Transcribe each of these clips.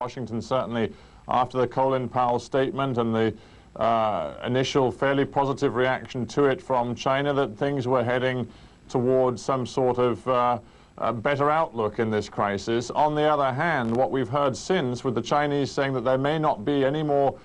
Washington, certainly after the Colin Powell statement and the initial fairly positive reaction to it from China, that things were heading towards some sort of better outlook in this crisis. On the other hand, what we've heard since, with the Chinese saying that there may not be any more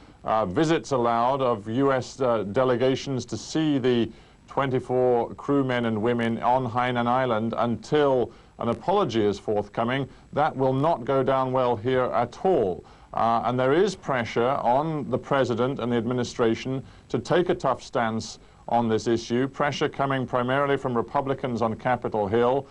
visits allowed of US delegations to see the 24 crewmen and women on Hainan Island until an apology is forthcoming, that will not go down well here at all. And there is pressure on the President and the administration to take a tough stance on this issue, pressure coming primarily from Republicans on Capitol Hill,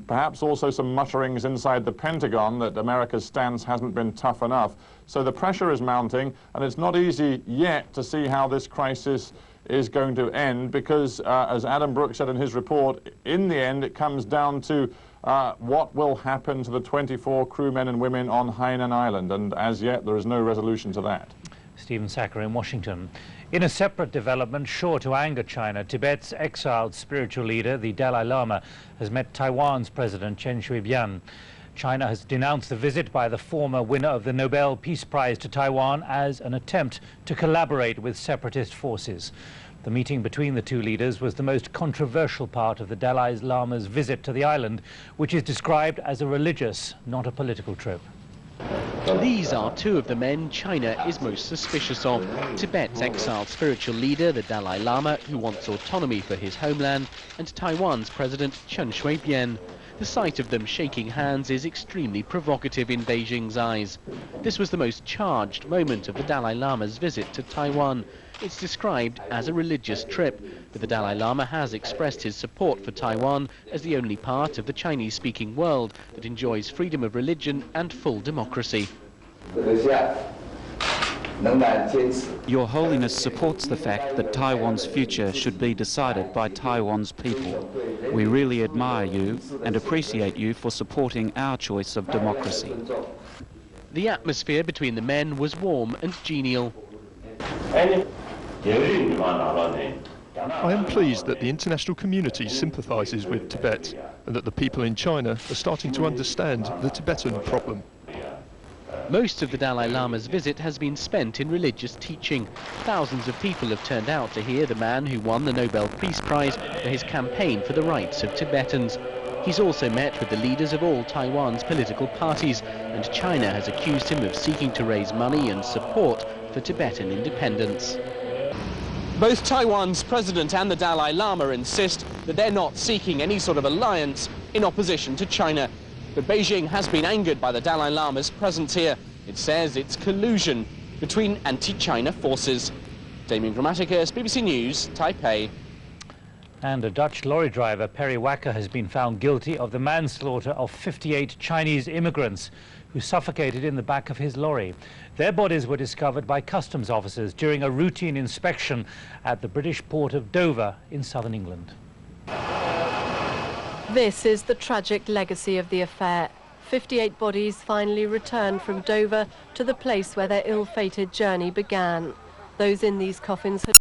perhaps also some mutterings inside the Pentagon that America's stance hasn't been tough enough. So the pressure is mounting, and it's not easy yet to see how this crisis is going to end, because as Adam Brooks said in his report, in the end it comes down to what will happen to the 24 crewmen and women on Hainan Island, and as yet there is no resolution to that. Stephen Sacker in Washington. In a separate development sure to anger China, Tibet's exiled spiritual leader, the Dalai Lama, has met Taiwan's President Chen Shui-bian. China has denounced the visit by the former winner of the Nobel Peace Prize to Taiwan as an attempt to collaborate with separatist forces. The meeting between the two leaders was the most controversial part of the Dalai Lama's visit to the island, which is described as a religious, not a political trip. These are two of the men China is most suspicious of. Tibet's exiled spiritual leader, the Dalai Lama, who wants autonomy for his homeland, and Taiwan's President Chen Shui-bian. The sight of them shaking hands is extremely provocative in Beijing's eyes. This was the most charged moment of the Dalai Lama's visit to Taiwan. It's described as a religious trip, but the Dalai Lama has expressed his support for Taiwan as the only part of the Chinese-speaking world that enjoys freedom of religion and full democracy. Your Holiness supports the fact that Taiwan's future should be decided by Taiwan's people. We really admire you and appreciate you for supporting our choice of democracy. The atmosphere between the men was warm and genial. I am pleased that the international community sympathises with Tibet and that the people in China are starting to understand the Tibetan problem. Most of the Dalai Lama's visit has been spent in religious teaching. Thousands of people have turned out to hear the man who won the Nobel Peace Prize for his campaign for the rights of Tibetans. He's also met with the leaders of all Taiwan's political parties, and China has accused him of seeking to raise money and support for Tibetan independence. Both Taiwan's president and the Dalai Lama insist that they're not seeking any sort of alliance in opposition to China. But Beijing has been angered by the Dalai Lama's presence here. It says it's collusion between anti-China forces. Damien Grammaticus, BBC News, Taipei. And a Dutch lorry driver, Perry Wacker, has been found guilty of the manslaughter of 58 Chinese immigrants who suffocated in the back of his lorry. Their bodies were discovered by customs officers during a routine inspection at the British port of Dover in southern England. This is the tragic legacy of the affair. 58 bodies finally returned from Dover to the place where their ill-fated journey began. Those in these coffins had